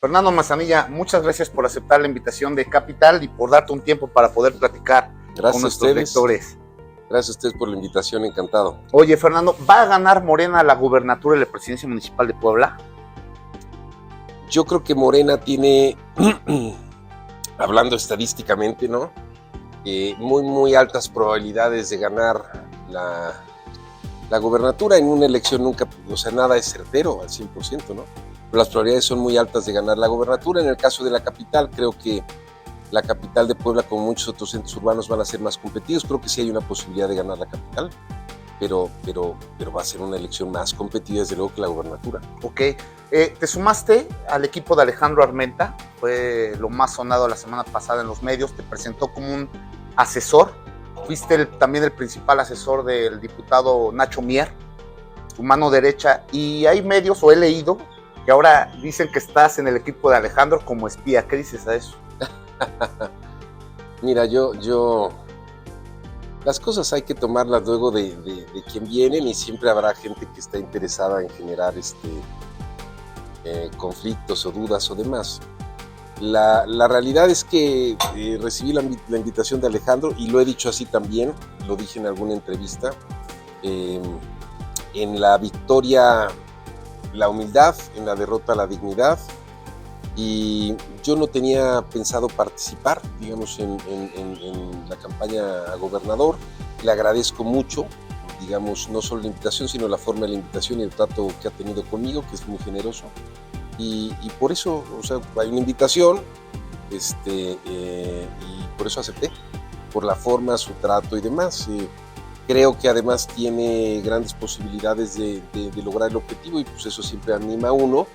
Fernando Manzanilla, muchas gracias por aceptar la invitación de Capital y por darte un tiempo para poder platicar con nuestros lectores. Gracias a ustedes por la invitación, encantado. Oye, Fernando, ¿va a ganar Morena la gubernatura y la presidencia municipal de Puebla? Yo creo que Morena tiene, hablando estadísticamente, ¿no? Muy altas probabilidades de ganar la gubernatura. En una elección nunca, o sea, nada es certero al 100%, ¿no? Pero las probabilidades son muy altas de ganar la gubernatura. En el caso de la capital, creo que la capital de Puebla, como muchos otros centros urbanos, van a ser más competidos. Creo que sí hay una posibilidad de ganar la capital, pero va a ser una elección más competida, desde luego, que la gubernatura. Ok. Te sumaste al equipo de Alejandro Armenta, fue lo más sonado la semana pasada en los medios, te presentó como un asesor, fuiste también el principal asesor del diputado Nacho Mier, tu mano derecha, y hay medios, o he leído, que ahora dicen que estás en el equipo de Alejandro como espía. ¿Qué dices a eso? Mira, yo las cosas hay que tomarlas luego de quien vienen, y siempre habrá gente que está interesada en generar conflictos o dudas o demás. La realidad es que recibí la invitación de Alejandro, y lo he dicho así también, lo dije en alguna entrevista. En la victoria, la humildad; en la derrota, la dignidad. Y yo no tenía pensado participar, digamos, en la campaña a gobernador. Le agradezco mucho, digamos, no solo la invitación, sino la forma de la invitación y el trato que ha tenido conmigo, que es muy generoso. Y por eso, o sea, hay una invitación, y por eso acepté, por la forma, su trato y demás. Creo que además tiene grandes posibilidades de lograr el objetivo, y pues eso siempre anima a uno,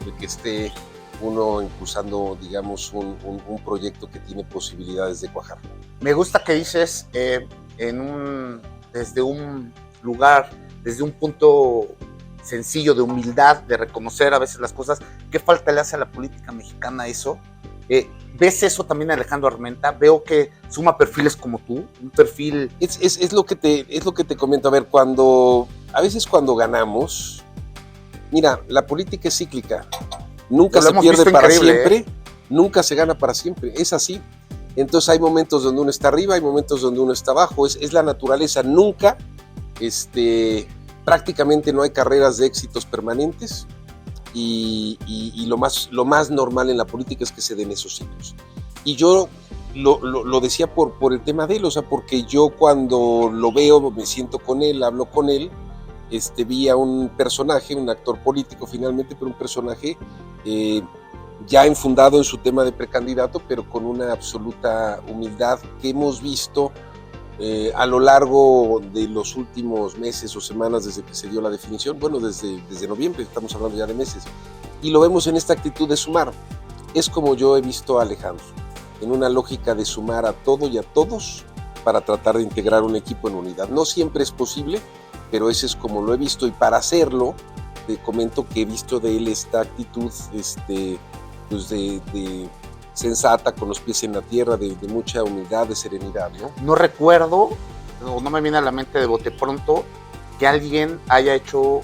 el que esté uno impulsando, digamos, un proyecto que tiene posibilidades de cuajar. Me gusta que dices desde un lugar, desde un punto sencillo de humildad, de reconocer a veces las cosas. ¿Qué falta le hace a la política mexicana eso? ¿Ves eso también en Alejandro Armenta? Veo que suma perfiles como tú, un perfil... Es lo que te comento. A ver, a veces cuando ganamos, mira, la política es cíclica. Nunca se pierde para siempre, nunca se gana para siempre, es así. Entonces hay momentos donde uno está arriba, hay momentos donde uno está abajo, es la naturaleza. Nunca, prácticamente no hay carreras de éxitos permanentes, y lo más normal en la política es que se den esos ciclos. Y yo lo decía por el tema de él, o sea, porque yo cuando lo veo, me siento con él, hablo con él, vi a un personaje, un actor político finalmente, pero un personaje ya enfundado en su tema de precandidato, pero con una absoluta humildad que hemos visto a lo largo de los últimos meses o semanas desde que se dio la definición. Bueno, desde noviembre, estamos hablando ya de meses, y lo vemos en esta actitud de sumar. Es como yo he visto a Alejandro, en una lógica de sumar a todo y a todos para tratar de integrar un equipo en unidad. No siempre es posible, pero ese es como lo he visto, y para hacerlo te comento que he visto de él esta actitud pues de sensata, con los pies en la tierra, de mucha humildad, de serenidad, ¿no? No recuerdo, o no me viene a la mente de bote pronto, que alguien haya hecho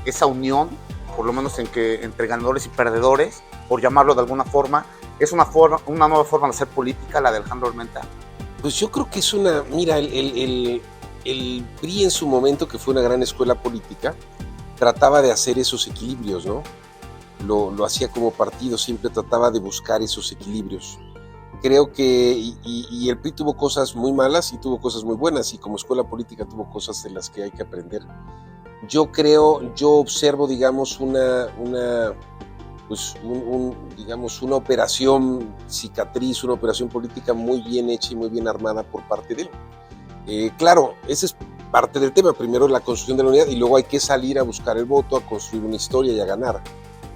esa unión, por lo menos entre ganadores y perdedores, por llamarlo de alguna forma. ¿Es una nueva forma de hacer política la de Alejandro Armenta? Pues yo creo que es mira, el PRI en su momento, que fue una gran escuela política, trataba de hacer esos equilibrios, ¿no? Lo hacía como partido, siempre trataba de buscar esos equilibrios. Creo que, y el PRI tuvo cosas muy malas y tuvo cosas muy buenas, y como escuela política tuvo cosas de las que hay que aprender. Yo observo, digamos, digamos, una operación cicatriz, una operación política muy bien hecha y muy bien armada por parte de él. Claro, ese es parte del tema. Primero la construcción de la unidad, y luego hay que salir a buscar el voto, a construir una historia y a ganar.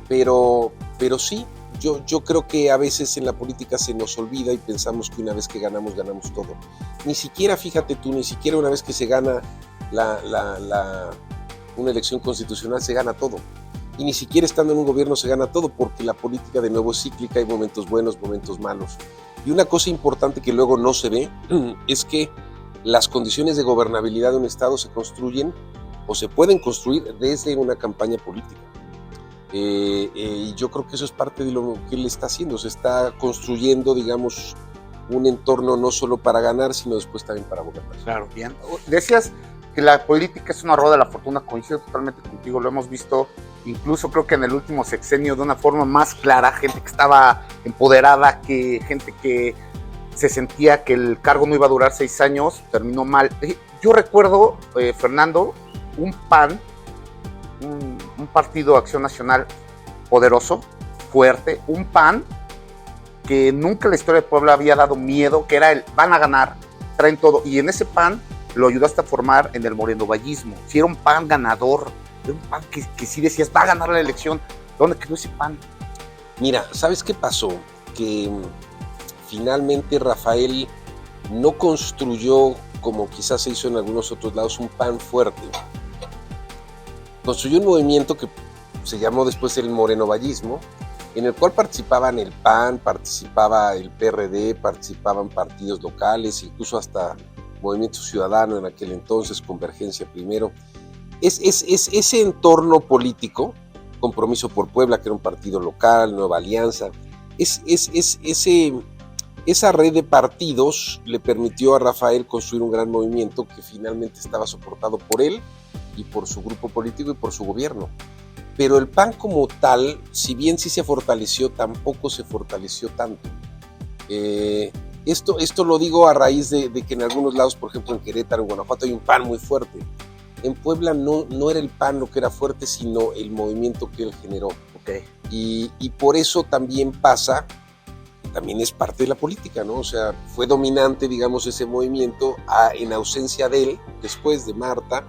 Pero sí, yo creo que a veces en la política se nos olvida y pensamos que una vez que ganamos todo. Ni siquiera, fíjate tú, ni siquiera una vez que se gana una elección constitucional se gana todo. Y ni siquiera estando en un gobierno se gana todo, porque la política de nuevo es cíclica, hay momentos buenos, momentos malos. Y una cosa importante que luego no se ve es que las condiciones de gobernabilidad de un estado se construyen o se pueden construir desde una campaña política. Y yo creo que eso es parte de lo que él está haciendo, se está construyendo, digamos, un entorno no solo para ganar, sino después también para gobernar. Claro, bien. Decías que la política es una rueda de la fortuna, coincido totalmente contigo, lo hemos visto incluso creo que en el último sexenio de una forma más clara, gente que estaba empoderada, que gente que se sentía que el cargo no iba a durar 6 años, terminó mal. Yo recuerdo, Fernando, un PAN, un partido Acción Nacional poderoso, fuerte, un PAN que nunca en la historia de Puebla había dado miedo, que era el van a ganar, traen todo, y en ese PAN lo ayudaste a formar en el morenovallismo. Si era un PAN ganador, era un PAN que sí decías, va a ganar la elección. ¿Dónde quedó ese PAN? Mira, ¿sabes qué pasó? Que finalmente Rafael no construyó, como quizás se hizo en algunos otros lados, un PAN fuerte. Construyó un movimiento que se llamó después el morenovallismo, en el cual participaban el PAN, participaba el PRD, participaban partidos locales, incluso hasta Movimiento Ciudadano en aquel entonces, Convergencia primero. Es ese entorno político, Compromiso por Puebla, que era un partido local, Nueva Alianza, esa red de partidos le permitió a Rafael construir un gran movimiento que finalmente estaba soportado por él y por su grupo político y por su gobierno. Pero el PAN como tal, si bien sí se fortaleció, tampoco se fortaleció tanto. Esto lo digo a raíz de que en algunos lados, por ejemplo en Querétaro, en Guanajuato, hay un PAN muy fuerte. En Puebla no era el PAN lo que era fuerte, sino el movimiento que él generó. Okay. Y por eso también pasa, también es parte de la política, ¿no? O sea, fue dominante, digamos, ese movimiento en ausencia de él, después de Marta,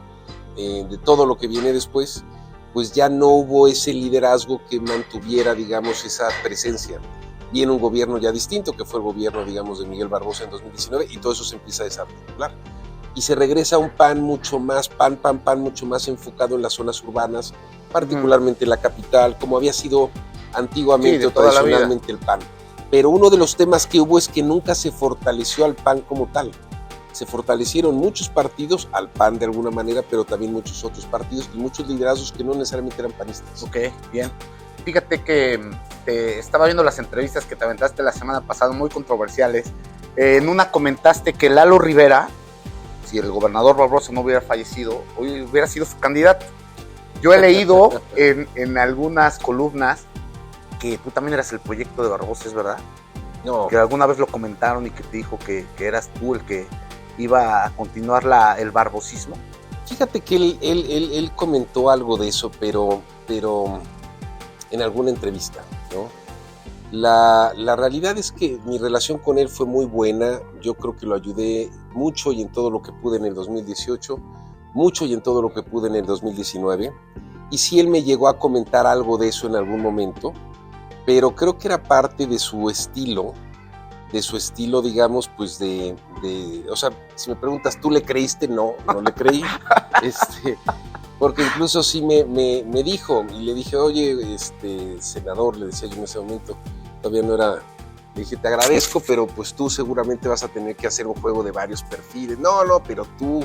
de todo lo que viene después, pues ya no hubo ese liderazgo que mantuviera, digamos, esa presencia. Viene un gobierno ya distinto, que fue el gobierno, digamos, de Miguel Barbosa en 2019, y todo eso se empieza a desarticular. Y se regresa a un PAN mucho más, PAN mucho más enfocado en las zonas urbanas, particularmente en la capital, como había sido antiguamente o tradicionalmente el PAN. Pero uno de los temas que hubo es que nunca se fortaleció al PAN como tal. Se fortalecieron muchos partidos, al PAN de alguna manera, pero también muchos otros partidos y muchos liderazgos que no necesariamente eran panistas. Ok, bien. Fíjate que estaba viendo las entrevistas que te aventaste la semana pasada, muy controversiales. En una comentaste que Lalo Rivera, si el gobernador Barbosa no hubiera fallecido, hoy hubiera sido su candidato. Yo he leído en algunas columnas que tú también eras el proyecto de Barbosa, ¿es verdad? No. Que alguna vez lo comentaron y que te dijo que eras tú el que iba a continuar el barbosismo. Fíjate que él comentó algo de eso, pero en alguna entrevista, ¿no? La realidad es que mi relación con él fue muy buena. Yo creo que lo ayudé mucho y en todo lo que pude en el 2018, mucho y en todo lo que pude en el 2019. Y sí, él me llegó a comentar algo de eso en algún momento, pero creo que era parte de su estilo, digamos, pues o sea, si me preguntas, ¿tú le creíste? No le creí, porque incluso sí me dijo, y le dije, oye, senador, le decía yo en ese momento, todavía no era, le dije, te agradezco, pero pues tú seguramente vas a tener que hacer un juego de varios perfiles. No, pero tú,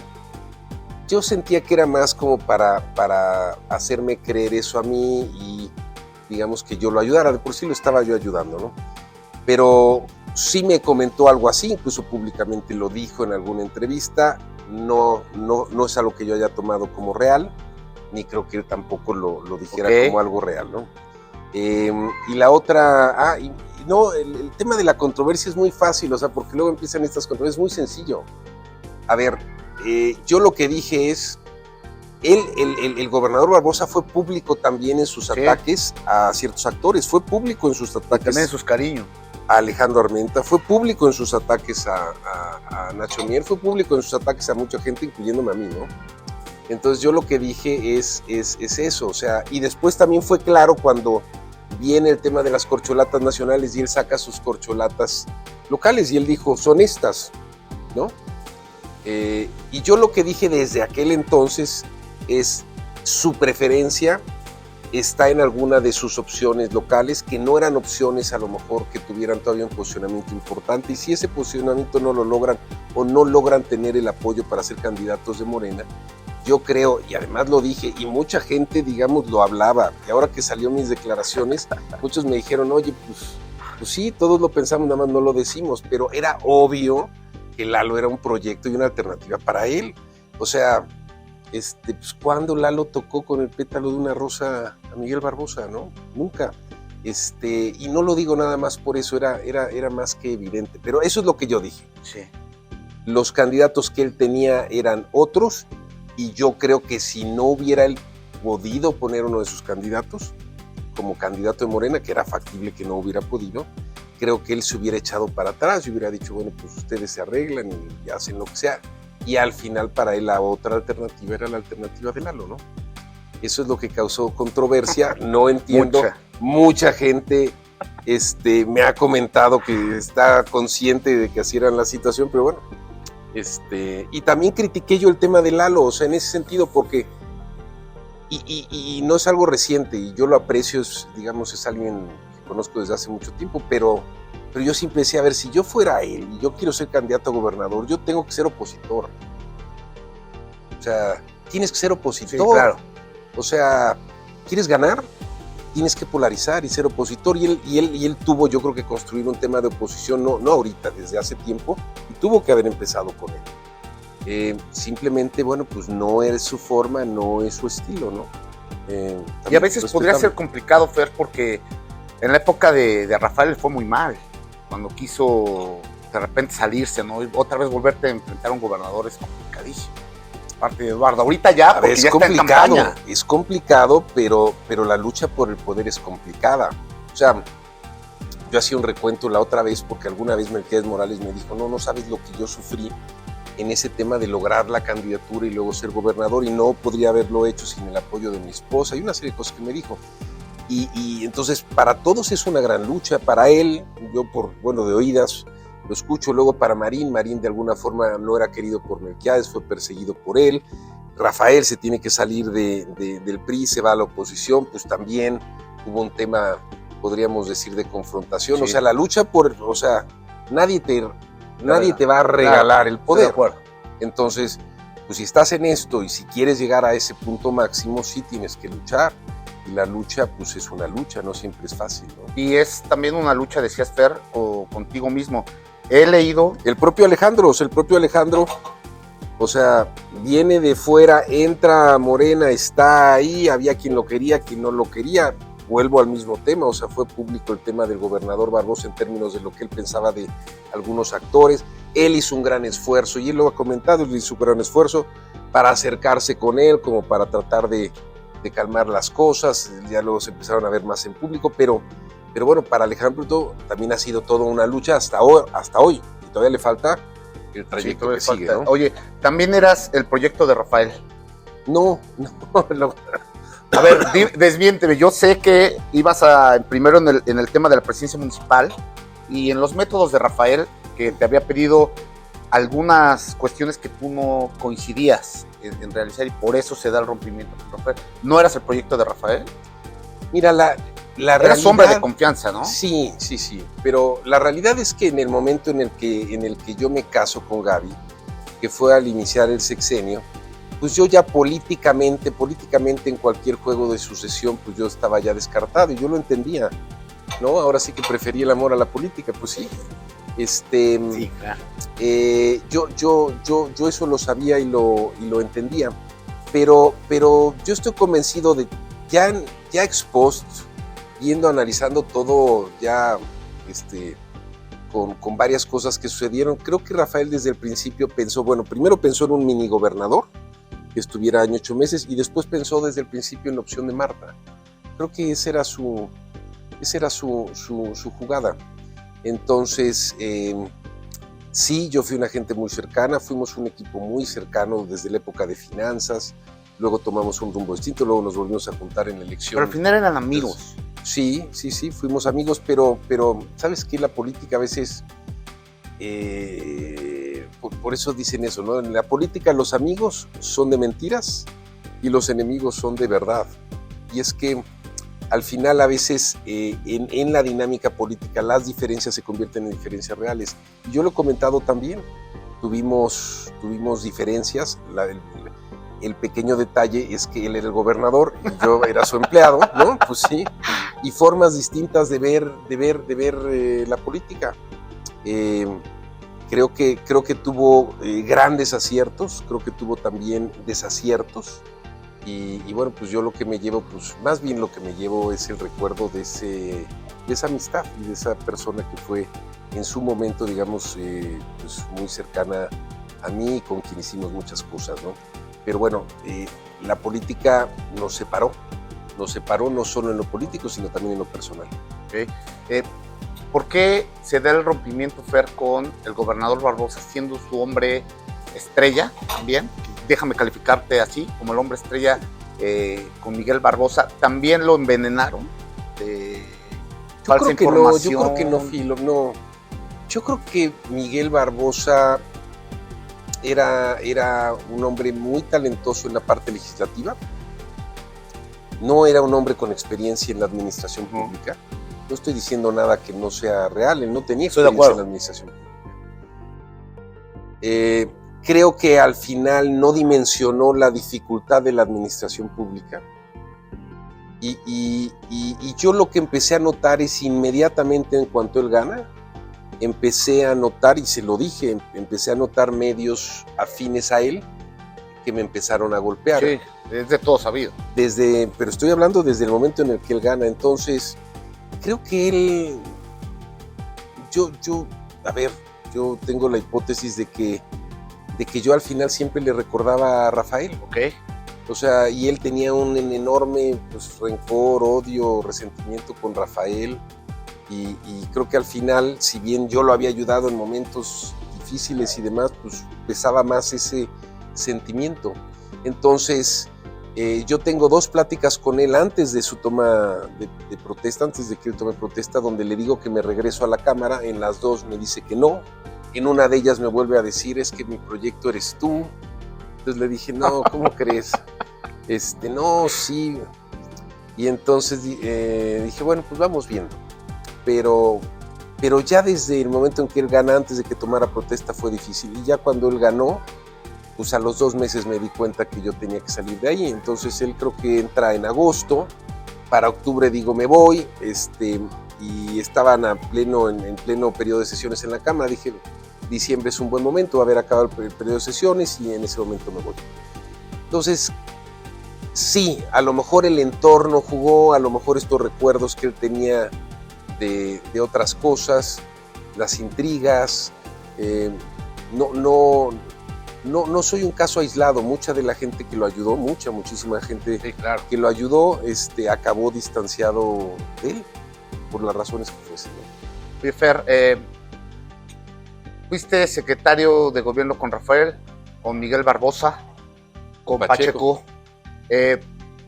yo sentía que era más como para hacerme creer eso a mí y digamos que yo lo ayudara, de por sí lo estaba yo ayudando, ¿no? Pero sí me comentó algo así, incluso públicamente lo dijo en alguna entrevista. No es algo que yo haya tomado como real, ni creo que él tampoco lo dijera como algo real, ¿no? Y la otra, el tema de la controversia es muy fácil, o sea, porque luego empiezan estas controversias, es muy sencillo. A ver, yo lo que dije es, el gobernador Barbosa fue público también en sus ataques a ciertos actores, fue público en sus ataques. También en sus cariños. A Alejandro Armenta, fue público en sus ataques a Nacho Mier, fue público en sus ataques a mucha gente, incluyéndome a mí, ¿no? Entonces yo lo que dije es eso, o sea, y después también fue claro cuando viene el tema de las corcholatas nacionales y él saca sus corcholatas locales y él dijo, son estas, ¿no? Y yo lo que dije desde aquel entonces es su preferencia está en alguna de sus opciones locales, que no eran opciones a lo mejor que tuvieran todavía un posicionamiento importante, y si ese posicionamiento no lo logran o no logran tener el apoyo para ser candidatos de Morena, yo creo, y además lo dije, y mucha gente, digamos, lo hablaba, y ahora que salió mis declaraciones, muchos me dijeron, oye, pues sí, todos lo pensamos, nada más no lo decimos, pero era obvio que Lalo era un proyecto y una alternativa para él. O sea, pues ¿cuándo Lalo tocó con el pétalo de una rosa a Miguel Barbosa, no? Nunca. Y no lo digo nada más por eso, era más que evidente, pero eso es lo que yo dije. Sí. Los candidatos que él tenía eran otros, y yo creo que si no hubiera él podido poner uno de sus candidatos como candidato de Morena, que era factible que no hubiera podido, creo que él se hubiera echado para atrás y hubiera dicho, bueno, pues ustedes se arreglan y hacen lo que sea. Y al final para él la otra alternativa era la alternativa de Lalo, ¿no? Eso es lo que causó controversia. No entiendo. Mucha gente me ha comentado que está consciente de que así era la situación, pero bueno. Y también critiqué yo el tema de Lalo, o sea, en ese sentido, porque y no es algo reciente, y yo lo aprecio, digamos, es alguien que conozco desde hace mucho tiempo, pero yo siempre decía, a ver, si yo fuera él y yo quiero ser candidato a gobernador, yo tengo que ser opositor. O sea, tienes que ser opositor. Sí, claro. O sea, ¿quieres ganar? Tienes que polarizar y ser opositor. Y él tuvo, yo creo que construir un tema de oposición, no ahorita, desde hace tiempo, y tuvo que haber empezado con él. Simplemente, bueno, pues no es su forma, no es su estilo, ¿no? Y a veces podría ser complicado, Fer, porque en la época de Rafael fue muy mal. Cuando quiso de repente salirse, ¿no? Y otra vez volverte a enfrentar a un gobernador es complicadísimo. Parte de Eduardo. Ahorita ya, porque ya está en campaña. Es complicado, pero la lucha por el poder es complicada. O sea, yo hacía un recuento la otra vez, porque alguna vez Melquiades Morales me dijo, no sabes lo que yo sufrí en ese tema de lograr la candidatura y luego ser gobernador, y no podría haberlo hecho sin el apoyo de mi esposa, y una serie de cosas que me dijo. Y entonces para todos es una gran lucha. Para él, yo de oídas lo escucho. Luego para Marín de alguna forma no era querido por Melquiades, fue perseguido por él. Rafael se tiene que salir del PRI, se va a la oposición, pues también hubo un tema, podríamos decir, de confrontación. Sí. O sea, la lucha nadie te va a regalar el poder. Entonces, pues si estás en esto y si quieres llegar a ese punto máximo, sí tienes que luchar. Y la lucha, pues es una lucha, no siempre es fácil, ¿no? Y es también una lucha, decías, Fer, o contigo mismo. He leído... El propio Alejandro, o sea, viene de fuera, entra a Morena, está ahí, había quien lo quería, quien no lo quería. Vuelvo al mismo tema, o sea, fue público el tema del gobernador Barbosa en términos de lo que él pensaba de algunos actores. Él hizo un gran esfuerzo, y él lo ha comentado, él hizo un gran esfuerzo para acercarse con él, como para tratar de calmar las cosas. Ya luego se empezaron a ver más en público, pero bueno, para Alejandro también ha sido toda una lucha hasta hoy, y todavía le falta el trayecto que sigue, ¿no? Oye, ¿también eras el proyecto de Rafael? No. A ver, desmiénteme. Yo sé que ibas primero en el tema de la presidencia municipal, y en los métodos de Rafael, que te había pedido algunas cuestiones que tú no coincidías en realizar, y por eso se da el rompimiento con Rafael. ¿No eras el proyecto de Rafael? Mira, la eras realidad, hombre de confianza, ¿no? Sí, pero la realidad es que en el momento en el que yo me caso con Gaby, que fue al iniciar el sexenio, pues yo ya políticamente en cualquier juego de sucesión, pues yo estaba ya descartado, y yo lo entendía, ¿no? Ahora sí que prefería el amor a la política, pues sí. Sí, claro. Yo eso lo sabía y lo entendía, pero yo estoy convencido de, ya ex post, analizando todo ya con varias cosas que sucedieron, creo que Rafael desde el principio pensó, primero pensó en un mini gobernador que estuviera año 8 meses, y después pensó desde el principio en la opción de Marta. Creo que esa era su jugada. Entonces, sí, yo fui una gente muy cercana, fuimos un equipo muy cercano desde la época de finanzas, luego tomamos un rumbo distinto, luego nos volvimos a juntar en la elección. Pero al final eran amigos. Sí, fuimos amigos, pero ¿sabes qué? La política a veces, por eso dicen eso, ¿no? En la política los amigos son de mentiras y los enemigos son de verdad. Y es que al final a veces en la dinámica política las diferencias se convierten en diferencias reales. Y yo lo he comentado también, tuvimos diferencias. El pequeño detalle es que él era el gobernador y yo era su empleado, ¿no? Pues sí, y formas distintas de ver la política. Creo que tuvo grandes aciertos, creo que tuvo también desaciertos. Y bueno, pues yo lo que me llevo, pues más bien lo que me llevo es el recuerdo de esa amistad y de esa persona que fue en su momento, digamos, pues muy cercana a mí y con quien hicimos muchas cosas, ¿no? Pero bueno, la política nos separó no solo en lo político, sino también en lo personal. Okay. ¿Por qué se da el rompimiento, Fer, con el gobernador Barbosa, siendo su hombre estrella también? Déjame calificarte así, como el hombre estrella con Miguel Barbosa. ¿También lo envenenaron? Falsa información. Yo creo que no, Filo, no. Yo creo que Miguel Barbosa era un hombre muy talentoso en la parte legislativa. No era un hombre con experiencia en la administración pública. No estoy diciendo nada que no sea real, él no tenía experiencia en la administración pública. Creo que al final no dimensionó la dificultad de la administración pública. Y yo lo que empecé a notar es inmediatamente en cuanto él gana, empecé a notar, y se lo dije, empecé a notar medios afines a él que me empezaron a golpear. Sí, es de todo sabido. Pero estoy hablando desde el momento en el que él gana. Entonces, creo que él, yo tengo la hipótesis de que yo al final siempre le recordaba a Rafael. Ok. O sea, y él tenía un enorme rencor, odio, resentimiento con Rafael. Y creo que al final, si bien yo lo había ayudado en momentos difíciles y demás, pues pesaba más ese sentimiento. Entonces, yo tengo 2 pláticas con él antes de su toma de protesta, antes de que él tome protesta, donde le digo que me regreso a la Cámara. En las 2 me dice que no. En una de ellas me vuelve a decir, es que mi proyecto eres tú. Entonces le dije, no, ¿cómo crees? No, sí. Y entonces dije, bueno, pues vamos viendo. Pero ya desde el momento en que él gana, antes de que tomara protesta, fue difícil. Y ya cuando él ganó, pues a los 2 meses me di cuenta que yo tenía que salir de ahí. Entonces él creo que entra en agosto. Para octubre digo, me voy. Y estaban en pleno periodo de sesiones en la Cámara. Dije, diciembre es un buen momento, va a haber acabado el periodo de sesiones y en ese momento me voy. Entonces, sí, a lo mejor el entorno jugó, a lo mejor estos recuerdos que él tenía de otras cosas, las intrigas. No soy un caso aislado. Mucha de la gente que lo ayudó, muchísima gente sí, claro, que lo ayudó, acabó distanciado de él por las razones que fuesen, ¿no? Oye, Fer, fuiste secretario de gobierno con Rafael, con Miguel Barbosa, con Pacheco.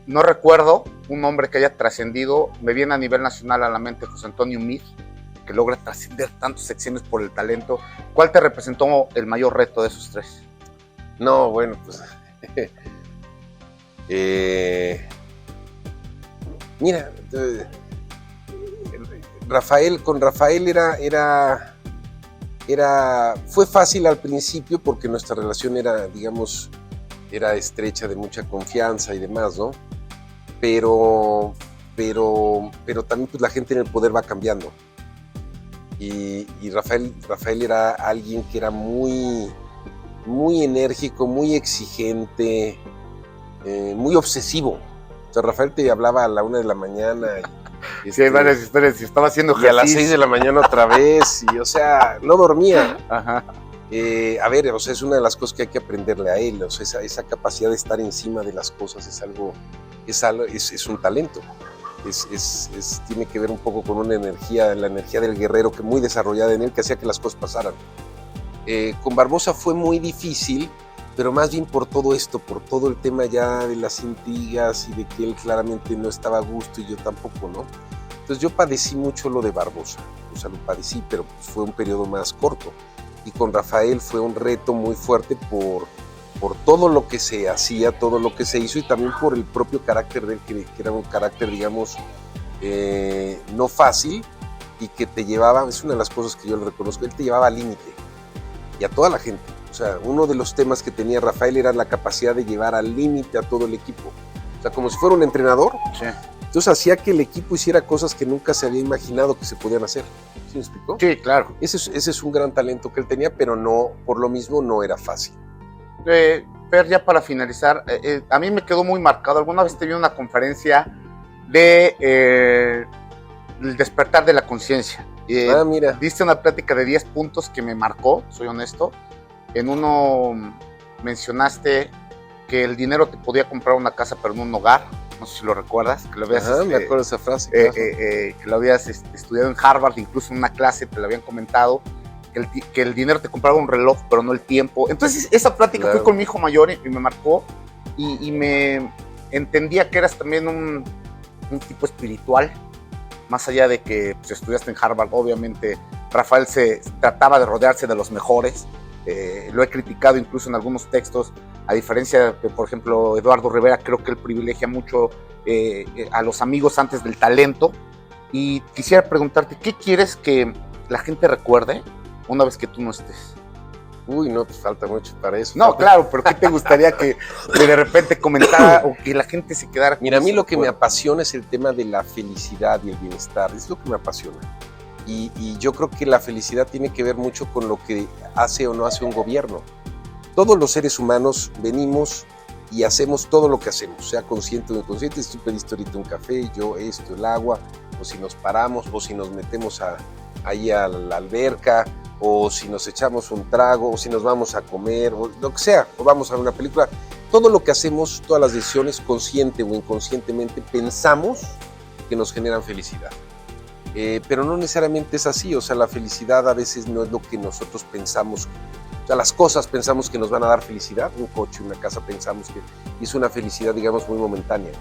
No recuerdo un hombre que haya trascendido. Me viene a nivel nacional a la mente José Antonio Meade, que logra trascender tantos sexenios por el talento. ¿Cuál te representó el mayor reto de esos 3? No, bueno, pues mira, con Rafael fue fácil al principio porque nuestra relación era, digamos, era estrecha, de mucha confianza y demás, ¿no? Pero también pues la gente en el poder va cambiando. Y Rafael era alguien que era muy, muy enérgico, muy exigente, muy obsesivo. O sea, Rafael te hablaba a la 1 de la mañana. Sí, hay varias historias. Estaba haciendo ejercicio. Y a las 6 de la mañana otra vez. Y, o sea, no dormía. Ajá. A ver, o sea, es una de las cosas que hay que aprenderle a él. O sea, esa capacidad de estar encima de las cosas es un talento. Tiene que ver un poco con una energía, la energía del guerrero que muy desarrollada en él, que hacía que las cosas pasaran. Con Barbosa fue muy difícil, pero más bien por todo esto, por todo el tema ya de las intrigas y de que él claramente no estaba a gusto y yo tampoco, ¿no? Entonces yo padecí mucho lo de Barbosa, o sea, lo padecí, pero pues fue un periodo más corto. Y con Rafael fue un reto muy fuerte por todo lo que se hacía, todo lo que se hizo, y también por el propio carácter de él, que era un carácter, digamos, no fácil, y que te llevaba, es una de las cosas que yo le reconozco, él te llevaba al límite, y a toda la gente. O O sea, uno de los temas que tenía Rafael era la capacidad de llevar al límite a todo el equipo. O sea, como si fuera un entrenador. Sí. Entonces hacía que el equipo hiciera cosas que nunca se había imaginado que se podían hacer. ¿Sí me explicó? Sí, claro. Ese es un gran talento que él tenía, pero no, por lo mismo no era fácil. Per, ya para finalizar, a mí me quedó muy marcado. Alguna vez te vi una conferencia de el despertar de la conciencia. Mira. Diste una plática de 10 puntos que me marcó, soy honesto. En uno mencionaste que el dinero te podía comprar una casa, pero no un hogar. No sé si lo recuerdas. Que lo habías, me acuerdo de esa frase. Claro. Que lo habías estudiado en Harvard, incluso en una clase te lo habían comentado. Que el dinero te compraba un reloj, pero no el tiempo. Entonces, esa plática fue con mi hijo mayor y me marcó. Y me entendía que eras también un tipo espiritual. Más allá de que pues, estudiaste en Harvard, obviamente Rafael se trataba de rodearse de los mejores. Lo he criticado incluso en algunos textos, a diferencia de, por ejemplo, Eduardo Rivera, creo que él privilegia mucho a los amigos antes del talento. Y quisiera preguntarte, ¿qué quieres que la gente recuerde una vez que tú no estés? Uy, no, pues falta mucho para eso. No, claro, pero ¿qué te gustaría que de repente comentara o que la gente se quedara? Mira, a mí lo que me apasiona es el tema de la felicidad y el bienestar, es lo que me apasiona. Y yo creo que la felicidad tiene que ver mucho con lo que hace o no hace un gobierno. Todos los seres humanos venimos y hacemos todo lo que hacemos, sea consciente o inconsciente. Si tú pediste ahorita un café, yo esto, el agua, o si nos paramos, o si nos metemos ahí a la alberca, o si nos echamos un trago, o si nos vamos a comer, o lo que sea, o vamos a ver una película. Todo lo que hacemos, todas las decisiones, consciente o inconscientemente, pensamos que nos generan felicidad. Pero no necesariamente es así, o sea, la felicidad a veces no es lo que nosotros pensamos. O sea, las cosas pensamos que nos van a dar felicidad, un coche, una casa, pensamos que es una felicidad, digamos, muy momentánea.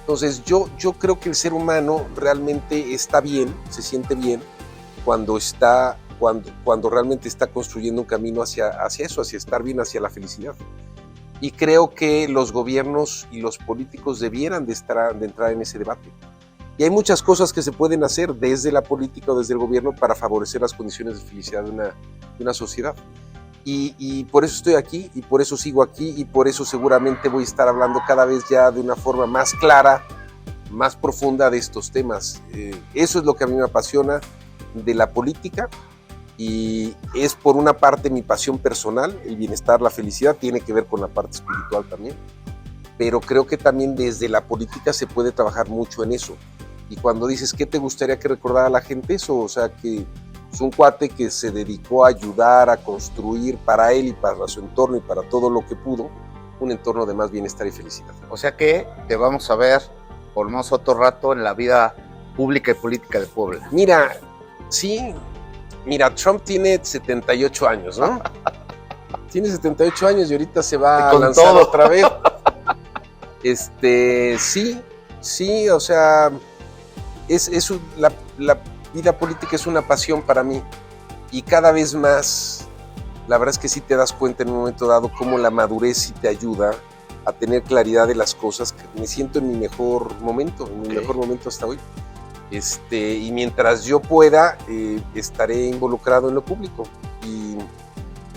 Entonces, yo creo que el ser humano realmente está bien, se siente bien, cuando realmente está construyendo un camino hacia eso, hacia estar bien, hacia la felicidad. Y creo que los gobiernos y los políticos debieran de entrar en ese debate. Y hay muchas cosas que se pueden hacer desde la política o desde el gobierno para favorecer las condiciones de felicidad de una sociedad. Y por eso estoy aquí, y por eso sigo aquí, y por eso seguramente voy a estar hablando cada vez ya de una forma más clara, más profunda de estos temas. Eso es lo que a mí me apasiona de la política, y es por una parte mi pasión personal, el bienestar, la felicidad, tiene que ver con la parte espiritual también, pero creo que también desde la política se puede trabajar mucho en eso. Y cuando dices, ¿qué te gustaría que recordara la gente? Eso, o sea, que es un cuate que se dedicó a ayudar, a construir para él y para su entorno y para todo lo que pudo, un entorno de más bienestar y felicidad. O sea que te vamos a ver por más otro rato en la vida pública y política de Puebla. Mira, sí, Trump tiene 78 años, ¿no? Tiene 78 años y ahorita se va a lanzar todo otra vez. Sí, o sea, la vida política es una pasión para mí, y cada vez más, la verdad es que sí te das cuenta en un momento dado cómo la madurez sí te ayuda a tener claridad de las cosas. Que me siento en mi mejor momento, mejor momento hasta hoy. Y mientras yo pueda, estaré involucrado en lo público.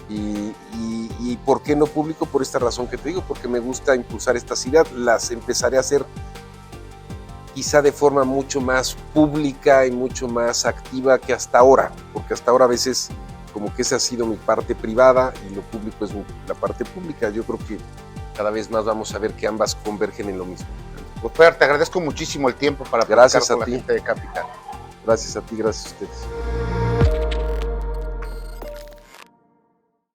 Y ¿por qué no público? Por esta razón que te digo, porque me gusta impulsar estas ideas. Las empezaré a hacer quizá de forma mucho más pública y mucho más activa que hasta ahora, porque hasta ahora a veces como que esa ha sido mi parte privada y lo público es la parte pública. Yo creo que cada vez más vamos a ver que ambas convergen en lo mismo. Pues Fer, te agradezco muchísimo el tiempo para platicar con la gente de Capital. Gracias a ti, gracias a ustedes.